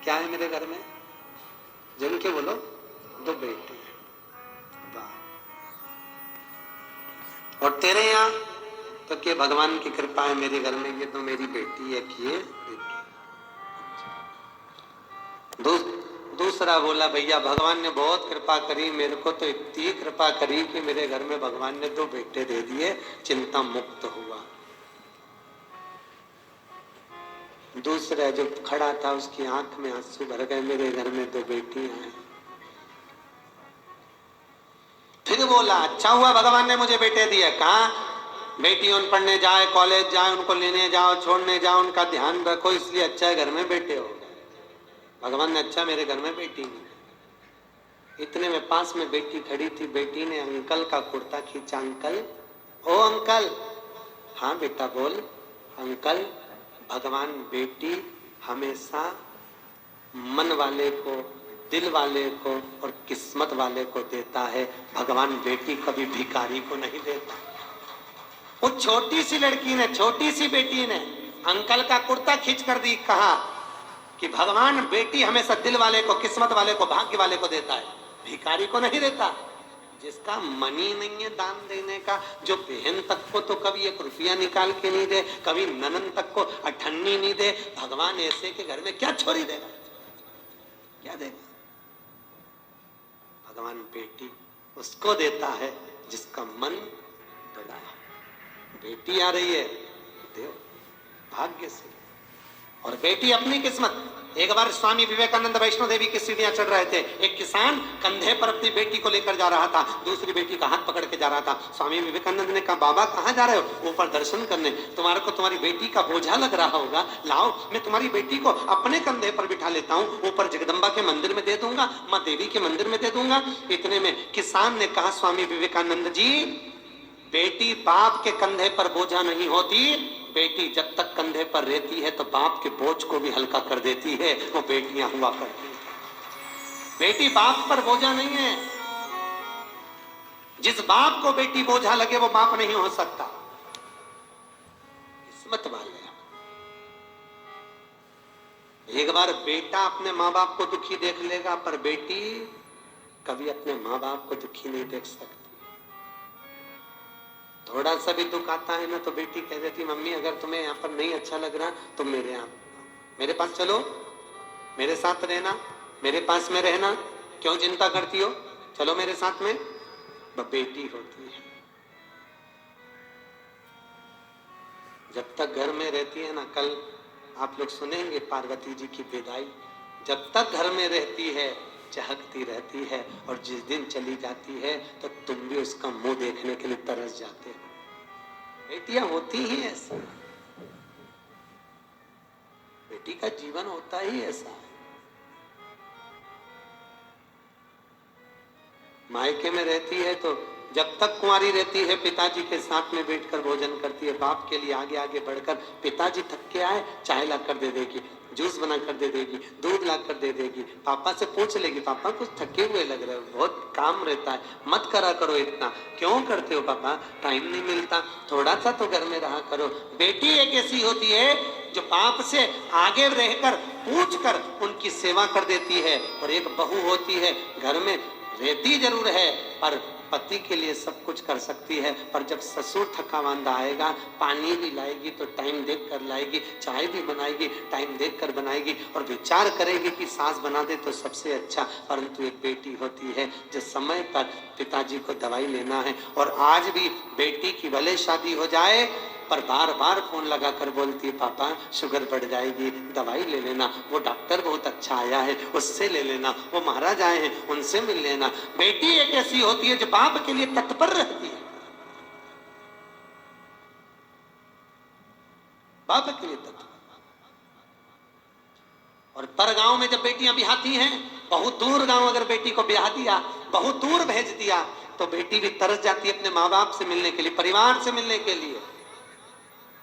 क्या है मेरे घर में? जिनके बोलो 2 बेटे हैं। और तेरे यहाँ तो कि भगवान की कृपा है मेरे घर में, ये तो मेरी बेटी है कि ये दूसरा बोला भैया भगवान ने बहुत कृपा करी, मेरे को तो इतनी कृपा करी कि मेरे घर में भगवान ने 2 बेटे दे दिए, चिंता मुक्त हुआ। दूसरा जो खड़ा था उसकी आंख में आंसू भर गए, मेरे घर में 2 बेटियां हैं। फिर बोला अच्छा हुआ भगवान ने मुझे बेटे दिए। कहा बेटी उन पढ़ने जाए, कॉलेज जाए, उनको लेने जाओ, छोड़ने जाओ, उनका ध्यान रखो, इसलिए अच्छा है घर में बेटे हो गए। भगवान ने अच्छा मेरे घर में बेटी नहीं। इतने में पास में बेटी खड़ी थी, बेटी ने अंकल का कुर्ता खींचा। अंकल, ओ अंकल। हाँ बेटा बोल। अंकल भगवान बेटी हमेशा मन वाले को, दिल वाले को और किस्मत वाले को देता है, भगवान बेटी कभी भिखारी को नहीं देता। वो छोटी सी लड़की ने, छोटी सी बेटी ने अंकल का कुर्ता खींच कर दी, कहा कि भगवान बेटी हमेशा दिल वाले को, किस्मत वाले को, भाग्य वाले को देता है, भिखारी को नहीं देता। जिसका मन ही नहीं है दान देने का, जो बहन तक को तो कभी 1 रुपया निकाल के नहीं दे, कभी ननन तक को अठन्नी नहीं दे, भगवान ऐसे के घर में क्या छोरी देगा, क्या देगा? भगवान बेटी उसको देता है जिसका मन बड़ा है। बेटी आ रही है देव भाग्य से, और बेटी अपनी किस्मत। एक बार स्वामी विवेकानंद वैष्णो देवी की सीढ़ियां चढ़ रहे थे, एक किसान कंधे पर अपनी बेटी को लेकर जा रहा था, दूसरी बेटी का हाथ पकड़ के जा रहा था। स्वामी विवेकानंद ने कहा बाबा कहाँ जा रहे हो? ऊपर दर्शन करने। तुम्हारे को तुम्हारी बेटी का बोझा लग रहा होगा, लाओ मैं तुम्हारी बेटी को अपने कंधे पर बिठा लेता हूँ, ऊपर जगदम्बा के मंदिर में दे दूंगा, माँ देवी के मंदिर में दे दूंगा। इतने में किसान ने कहा स्वामी विवेकानंद जी, बेटी बाप के कंधे पर बोझा नहीं होती, बेटी जब तक कंधे पर रहती है तो बाप के बोझ को भी हल्का कर देती है, वो बेटियां हुआ करती हैं। बेटी बाप पर बोझा नहीं है। जिस बाप को बेटी बोझा लगे वो बाप नहीं हो सकता। किस्मत वाले। एक बार बेटा अपने माँ बाप को दुखी देख लेगा, पर बेटी कभी अपने माँ बाप को दुखी नहीं देख सकती। थोड़ा सा भी दुख आता है ना तो बेटी कह देती मम्मी अगर तुम्हें यहाँ पर नहीं अच्छा लग रहा तो मेरे पास चलो, मेरे साथ रहना, मेरे पास में रहना, क्यों चिंता करती हो, चलो मेरे साथ में। बेटी होती है जब तक घर में रहती है ना, कल आप लोग सुनेंगे पार्वती जी की विदाई, जब तक घर में रहती है चहकती रहती है, और जिस दिन चली जाती है तो तुम भी उसका मुंह देखने के लिए तरस जाते हो। बेटियां होती ही ऐसा, बेटी का जीवन होता ही ऐसा है। मायके में रहती है तो जब तक कुंवारी रहती है पिताजी के साथ में बैठकर भोजन करती है, बाप के लिए आगे आगे बढ़कर पिताजी थक के आए चाय ला कर दे देगी, जूस बना कर दे देगी, दूध ला कर दे देगी, पापा से पूछ लेगी पापा कुछ थके हुए लग रहे हो, बहुत काम रहता है, मत करा करो इतना, क्यों करते हो पापा, टाइम नहीं मिलता, थोड़ा सा तो घर में रहा करो। बेटी एक ऐसी होती है जो बाप से आगे रहकर पूछ कर उनकी सेवा कर देती है, और एक बहू होती है घर में रहती जरूर है पर पति के लिए सब कुछ कर सकती है, पर जब ससुर थका मांदा आएगा पानी भी लाएगी तो टाइम देख कर लाएगी, चाय भी बनाएगी टाइम देख कर बनाएगी, और विचार करेगी कि सास बना दे तो सबसे अच्छा। परंतु एक बेटी होती है जो समय पर पिताजी को दवाई लेना है, और आज भी बेटी की भले शादी हो जाए पर बार बार फोन लगा कर बोलती है पापा शुगर बढ़ जाएगी, दवाई ले लेना, वो डॉक्टर बहुत अच्छा आया है उससे ले लेना, वो महाराज आए हैं उनसे मिल लेना। बेटी एक ऐसी होती है जो बाप के लिए तत्पर रहती है, बाप के लिए तत्पर। और पर गांव में जब बेटियां ब्याहती हैं, बहुत दूर गांव अगर बेटी को ब्याह दिया, बहुत दूर भेज दिया, तो बेटी भी तरस जाती है अपने माँ बाप से मिलने के लिए, परिवार से मिलने के लिए।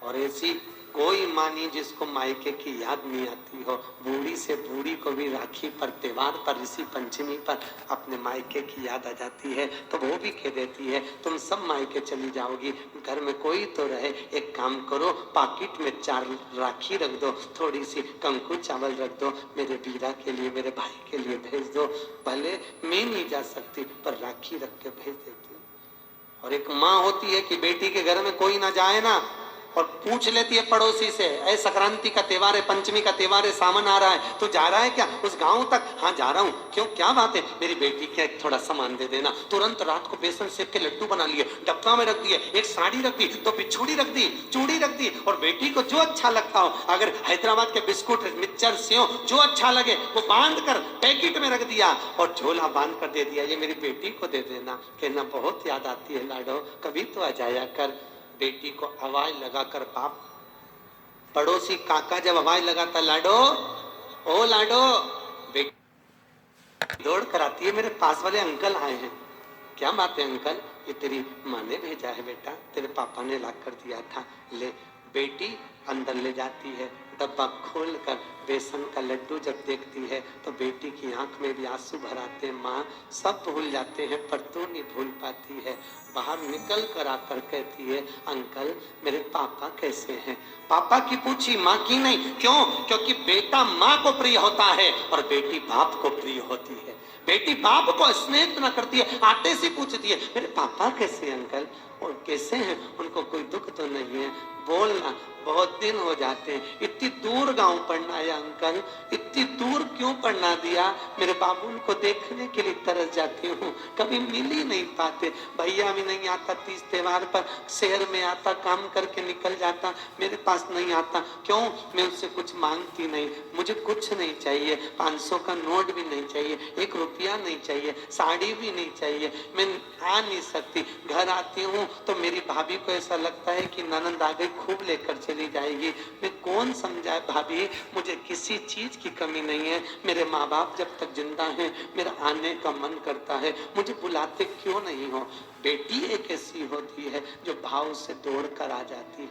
और ऐसी कोई माँ नहीं जिसको मायके की याद नहीं आती हो। बूढ़ी से बूढ़ी को भी राखी पर, त्योहार पर, ऋषि पंचमी पर अपने मायके की याद आ जाती है, तो वो भी कह देती है तुम सब मायके चली जाओगी, घर में कोई तो रहे। एक काम करो, पाकिट में 4 राखी रख दो, थोड़ी सी कंकु चावल रख दो, मेरे बीरा के लिए, मेरे भाई के लिए भेज दो। भले मैं नहीं जा सकती पर राखी रख के भेज देती हूँ। और एक माँ होती है कि बेटी के घर में कोई ना जाए ना, और पूछ लेती है पड़ोसी से, ऐ संक्रांति का त्योहार है, पंचमी का त्योहार है, सामान आ रहा है, तो जा रहा है क्या उस गांव तक? हाँ जा रहा हूँ। क्यों, क्या बात है? मेरी बेटी के थोड़ा सामान दे देना। तुरंत रात को बेसन सेक के लड्डू बना लिए, डब्बा में रख दिए, एक साड़ी रख दी, 2 बिछुड़ी रख दी, चूड़ी रख दी, और बेटी को जो अच्छा लगता हो, अगर हैदराबाद के बिस्कुट, मिक्सचर, सेव जो अच्छा लगे वो बांध कर पैकेट में रख दिया और झोला बांध कर दे दिया, ये मेरी बेटी को दे देना। कहना बहुत याद आती है लाडो, कभी तो आ जाया कर। बेटी को आवाज लगाकर बाप, पड़ोसी काका जब आवाज लगाता लाडो, ओ लाडो, बेटी दौड़ कर आती है, मेरे पास वाले अंकल आए हैं। क्या बात है अंकल? ये तेरी माँ ने भेजा है बेटा, तेरे पापा ने ला कर दिया था, ले। बेटी अंदर ले जाती है, डब्बा खोलकर बेसन का लड्डू जब देखती है तो बेटी की आंख में भी आंसू भर आते हैं। माँ सब भूल जाते हैं पर तू नहीं भूल पाती है। बाहर निकल कर आकर कहती है अंकल मेरे पापा कैसे हैं? पापा की पूछी, माँ की नहीं। क्यों? क्योंकि बेटा माँ को प्रिय होता है और बेटी बाप को प्रिय होती है। बेटी बाप को स्नेह इतना करती है, आटे से पूछती है मेरे पापा कैसे हैं अंकल? और कैसे हैं, उनको कोई दुख तो नहीं है? बोलना, बहुत दिन हो जाते हैं, इतनी दूर गांव पढ़ना आया अंकल, इतनी दूर क्यों पढ़ना दिया? मेरे बाबू को देखने के लिए तरस जाती हूँ, कभी मिल ही नहीं पाते। भैया भी नहीं आता, 30 त्योहार पर शहर में आता, काम करके निकल जाता, मेरे पास नहीं आता। क्यों? मैं उससे कुछ मांगती नहीं, मुझे कुछ नहीं चाहिए, 500 का नोट भी नहीं चाहिए, 1 रुपया नहीं चाहिए, साड़ी भी नहीं चाहिए, मैं आ नहीं सकती। घर आती हूँ तो मेरी भाभी को ऐसा लगता है कि ननद आ गई, खूब लेकर चली जाएगी। मैं कौन समझाए भाभी, मुझे किसी चीज की कमी नहीं है। मेरे माँ बाप जब तक जिंदा हैं मेरा आने का मन करता है, मुझे बुलाते क्यों नहीं हो? बेटी एक ऐसी होती है जो भाव से दौड़ कर आ जाती है।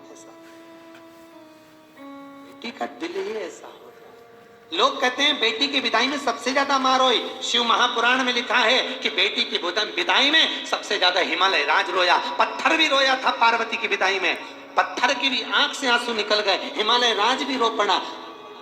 बेटी का दिल ही ऐसा होता है। लोग कहते हैं बेटी की विदाई में सबसे ज्यादा मार हुई। शिव महापुराण में लिखा है कि बेटी की विदाई में सबसे ज्यादा हिमालय राज रोया, पत्थर भी रोया था पार्वती की विदाई में, पत्थर की भी आंख से आंसू निकल गए, हिमालय राज भी रो पड़ा।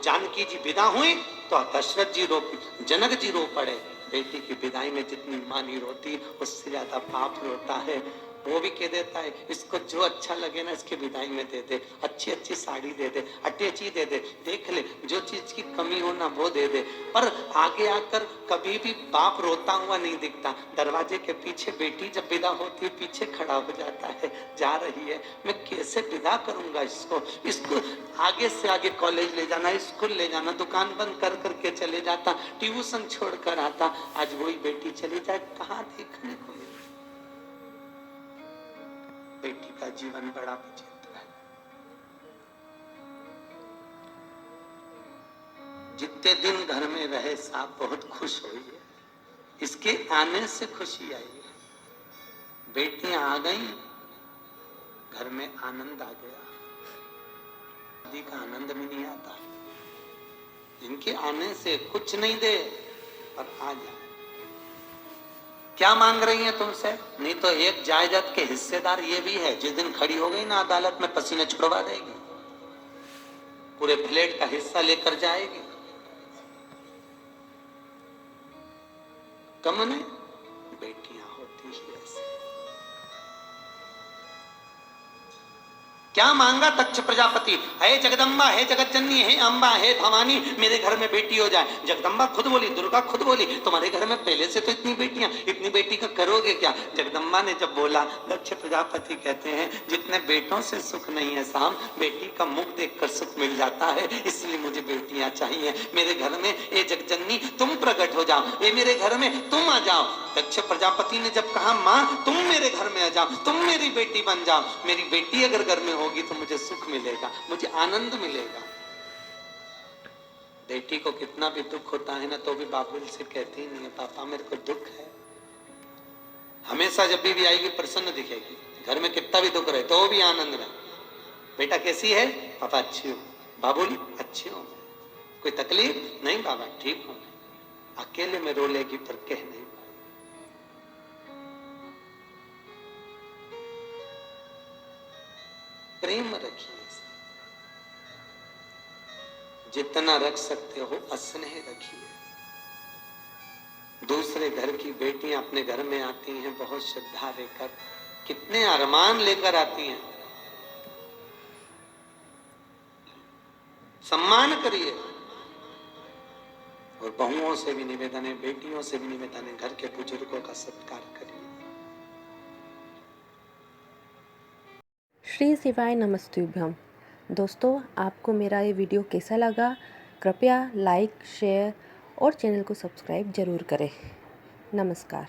जानकी जी विदा हुई तो दशरथ जी रो, जनक जी रो पड़े। बेटी की विदाई में जितनी मां नहीं रोती उससे ज्यादा बाप रोता है। वो भी कह देता है इसको जो अच्छा लगे ना इसके विदाई में दे दे, अच्छी अच्छी साड़ी दे दे, अटैची दे दे, देख ले जो चीज की कमी हो ना वो दे दे। पर आगे आकर कभी भी बाप रोता हुआ नहीं दिखता। दरवाजे के पीछे बेटी जब विदा होती है पीछे खड़ा हो जाता है, जा रही है, मैं कैसे विदा करूंगा इसको आगे से आगे कॉलेज ले जाना, स्कूल ले जाना, दुकान बंद कर करके चले जाता, ट्यूशन छोड़ कर आता। आज वही बेटी चली जाए, कहाँ देखने को मिले? बेटी का जीवन बड़ा विचित्र है। जितने दिन घर में रहे साहब बहुत खुश हुई है, इसके आने से खुशी आई है। बेटियां आ गई, घर में आनंद आ गया। शादी का आनंद भी नहीं आता, इनके आने से कुछ नहीं दे पर आ जाए। क्या मांग रही है तुमसे? नहीं तो एक जायदाद के हिस्सेदार ये भी है, जिस दिन खड़ी हो गई ना अदालत में पसीने छुड़वा देगी, पूरे फ्लैट का हिस्सा लेकर जाएगी। कम ने बेटियां होती है ऐसे। क्या मांगा दक्ष प्रजापति? हे जगदम्बा, हे जगतजननी, हे अम्बा, हे भवानी, मेरे घर में बेटी हो जाए। जगदम्बा खुद बोली, दुर्गा खुद बोली, तुम्हारे घर में पहले से तो इतनी बेटियां, इतनी बेटी का करोगे क्या? जगदम्बा ने जब बोला, दक्ष प्रजापति कहते हैं जितने बेटों से सुख नहीं है साहब, बेटी का मुख देखकर सुख मिल जाता है, इसलिए मुझे बेटियां चाहिए। मेरे घर में ए जगजननी तुम प्रकट हो जाओ, ये मेरे घर में तुम आ जाओ। दक्ष प्रजापति ने जब कहा माँ तुम मेरे घर में आ जाओ, तुम मेरी बेटी बन जाओ, मेरी बेटी अगर घर में होगी तो मुझे सुख मिलेगा, मुझे आनंद मिलेगा। बेटी को कितना भी दुख होता है ना तो भी बाबुल से कहती नहीं है पापा मेरे को दुख है। हमेशा जब भी आएगी प्रसन्न दिखेगी, घर में कितना भी दुख रहे तो भी आनंद रहे। बेटा कैसी है? पापा अच्छी हूँ। बाबूली अच्छी हूँ। कोई तकलीफ? नहीं बाबा ठीक हूँ। अकेले में रो लेगी पर कह नहीं पाएगी। प्रेम रखिए, जितना रख सकते हो स्नेह रखिए। दूसरे घर की बेटियां अपने घर में आती हैं बहुत श्रद्धा लेकर, कितने अरमान लेकर आती हैं। सम्मान करिए। और बहुओं से भी निवेदन है, बेटियों से भी निवेदन है, घर के बुजुर्गों का सत्कार करिए। श्री शिवाय नमस्तुभ्यम। दोस्तों, आपको मेरा ये वीडियो कैसा लगा? कृपया लाइक, शेयर और चैनल को सब्सक्राइब ज़रूर करें। नमस्कार।